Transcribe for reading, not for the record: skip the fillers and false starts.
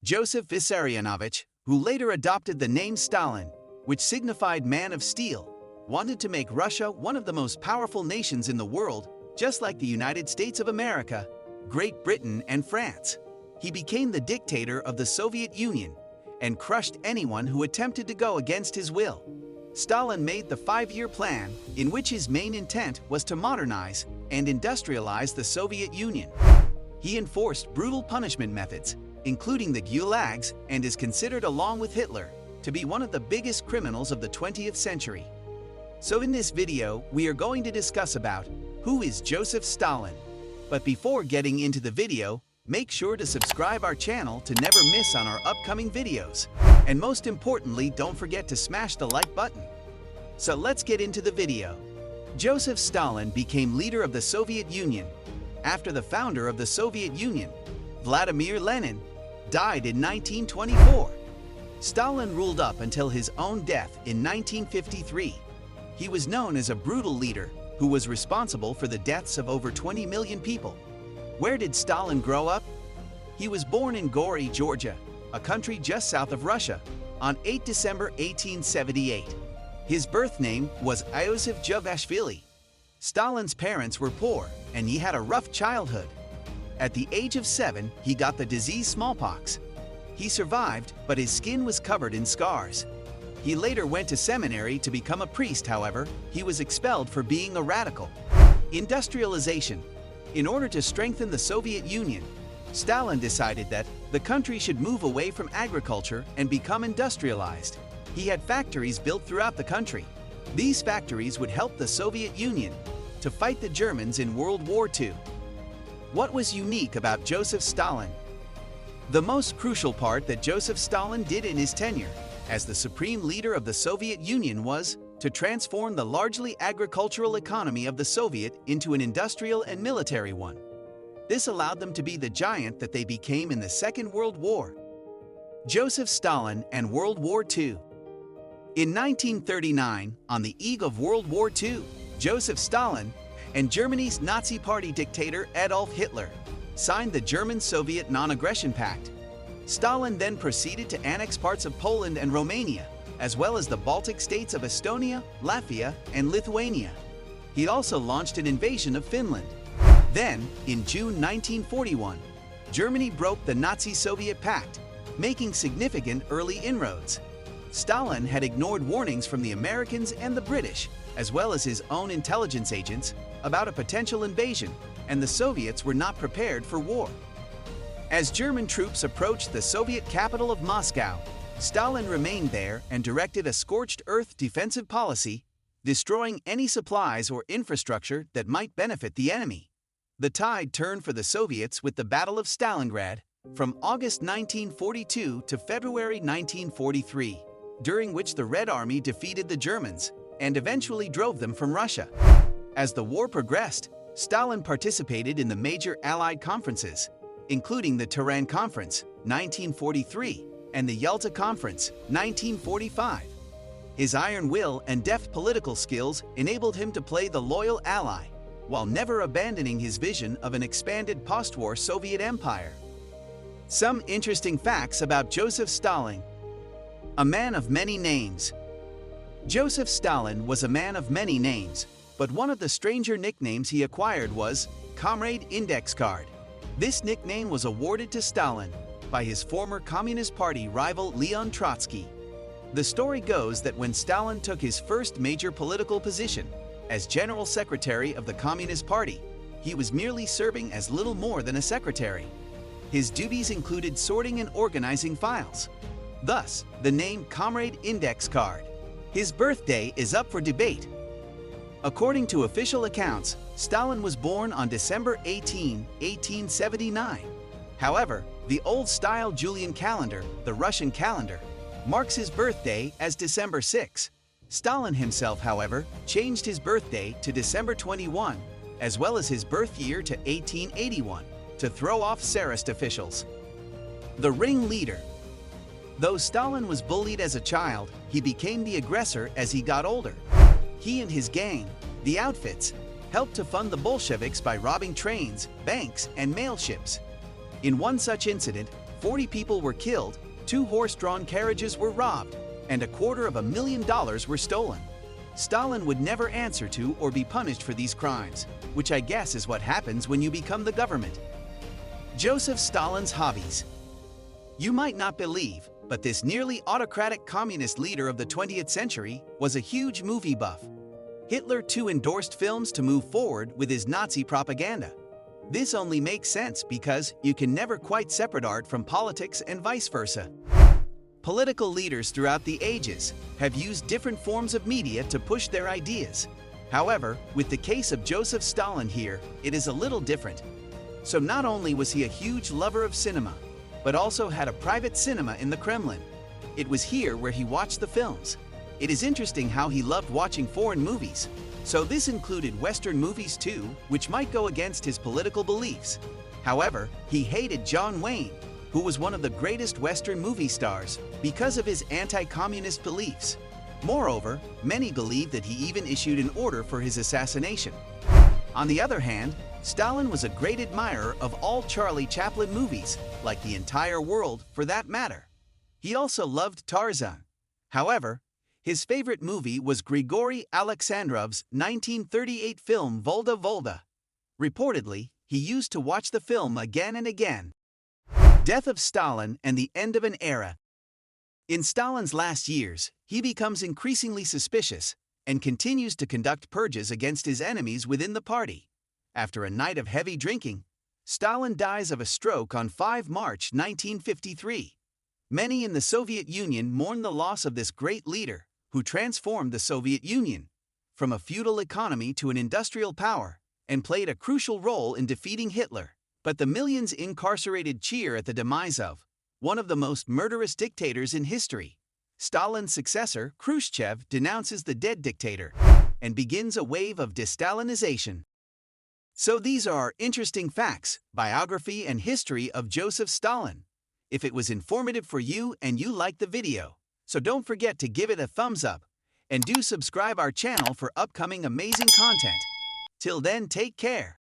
Joseph Vissarionovich, who later adopted the name Stalin, which signified man of steel, wanted to make Russia one of the most powerful nations in the world, just like the United States of America, Great Britain, and France. He became the dictator of the Soviet Union and crushed anyone who attempted to go against his will. Stalin made the five-year plan, in which his main intent was to modernize and industrialize the Soviet Union. He enforced brutal punishment methods, including the Gulags, and is considered, along with Hitler, to be one of the biggest criminals of the 20th century. So in this video, we are going to discuss about who is Joseph Stalin. But before getting into the video, make sure to subscribe our channel to never miss on our upcoming videos. And most importantly, don't forget to smash the like button. So let's get into the video. Joseph Stalin became leader of the Soviet Union after the founder of the Soviet Union, Vladimir Lenin, died in 1924. Stalin ruled up until his own death in 1953. He was known as a brutal leader who was responsible for the deaths of over 20 million people. Where did Stalin grow up? He was born in Gori, Georgia, a country just south of Russia, on 8 December 1878. His birth name was Iosif Jugashvili. Stalin's parents were poor, and he had a rough childhood. At the age of 7, he got the disease smallpox. He survived, but his skin was covered in scars. He later went to seminary to become a priest. However, he was expelled for being a radical. Industrialization. In order to strengthen the Soviet Union, Stalin decided that the country should move away from agriculture and become industrialized. He had factories built throughout the country. These factories would help the Soviet Union to fight the Germans in World War II. What was unique about Joseph Stalin? The most crucial part that Joseph Stalin did in his tenure as the supreme leader of the Soviet Union was to transform the largely agricultural economy of the Soviet into an industrial and military one. This allowed them to be the giant that they became in the Second World War. Joseph Stalin and World War II. In 1939, on the eve of World War II, Joseph Stalin and Germany's Nazi Party dictator Adolf Hitler signed the German-Soviet Non-Aggression Pact. Stalin then proceeded to annex parts of Poland and Romania, as well as the Baltic states of Estonia, Latvia, and Lithuania. He also launched an invasion of Finland. Then, in June 1941, Germany broke the Nazi-Soviet pact, making significant early inroads. Stalin had ignored warnings from the Americans and the British, as well as his own intelligence agents, about a potential invasion, and the Soviets were not prepared for war. As German troops approached the Soviet capital of Moscow, Stalin remained there and directed a scorched earth defensive policy, destroying any supplies or infrastructure that might benefit the enemy. The tide turned for the Soviets with the Battle of Stalingrad from August 1942 to February 1943, during which the Red Army defeated the Germans and eventually drove them from Russia. As the war progressed, Stalin participated in the major Allied conferences, including the Tehran Conference, 1943, and the Yalta Conference, 1945. His iron will and deft political skills enabled him to play the loyal ally, while never abandoning his vision of an expanded post-war Soviet empire. Some interesting facts about Joseph Stalin. A man of many names. Joseph Stalin was a man of many names, but one of the stranger nicknames he acquired was Comrade Index Card. This nickname was awarded to Stalin by his former Communist Party rival Leon Trotsky. The story goes that when Stalin took his first major political position as General Secretary of the Communist Party, he was merely serving as little more than a secretary. His duties included sorting and organizing files. Thus, the name Comrade Index Card. His birthday is up for debate. According to official accounts, Stalin was born on December 18, 1879. However, the old-style Julian calendar, the Russian calendar, marks his birthday as December 6. Stalin himself, however, changed his birthday to December 21, as well as his birth year to 1881, to throw off Tsarist officials. The ringleader. Though Stalin was bullied as a child, he became the aggressor as he got older. He and his gang, the Outfits, helped to fund the Bolsheviks by robbing trains, banks, and mail ships. In one such incident, 40 people were killed, 2 horse-drawn carriages were robbed, and $250,000 were stolen. Stalin would never answer to or be punished for these crimes, which I guess is what happens when you become the government. Joseph Stalin's hobbies. You might not believe, but this nearly autocratic communist leader of the 20th century was a huge movie buff. Hitler too endorsed films to move forward with his Nazi propaganda. This only makes sense because you can never quite separate art from politics and vice versa. Political leaders throughout the ages have used different forms of media to push their ideas. However, with the case of Joseph Stalin here, it is a little different. So not only was he a huge lover of cinema, but also had a private cinema in the Kremlin. It was here where he watched the films. It is interesting how he loved watching foreign movies. So this included Western movies too, which might go against his political beliefs. However, he hated John Wayne, who was one of the greatest Western movie stars, because of his anti-communist beliefs. Moreover, many believe that he even issued an order for his assassination. On the other hand, Stalin was a great admirer of all Charlie Chaplin movies, like the entire world for that matter. He also loved Tarzan. However, his favorite movie was Grigory Alexandrov's 1938 film Volga Volga. Reportedly, he used to watch the film again and again. Death of Stalin and the end of an era. In Stalin's last years, he becomes increasingly suspicious and continues to conduct purges against his enemies within the party. After a night of heavy drinking, Stalin dies of a stroke on 5 March 1953. Many in the Soviet Union mourn the loss of this great leader, who transformed the Soviet Union from a feudal economy to an industrial power and played a crucial role in defeating Hitler. But the millions incarcerated cheer at the demise of one of the most murderous dictators in history. Stalin's successor, Khrushchev, denounces the dead dictator and begins a wave of de-Stalinization. So these are interesting facts, biography, and history of Joseph Stalin. If it was informative for you and you liked the video, so don't forget to give it a thumbs up and do subscribe our channel for upcoming amazing content. Till then, take care.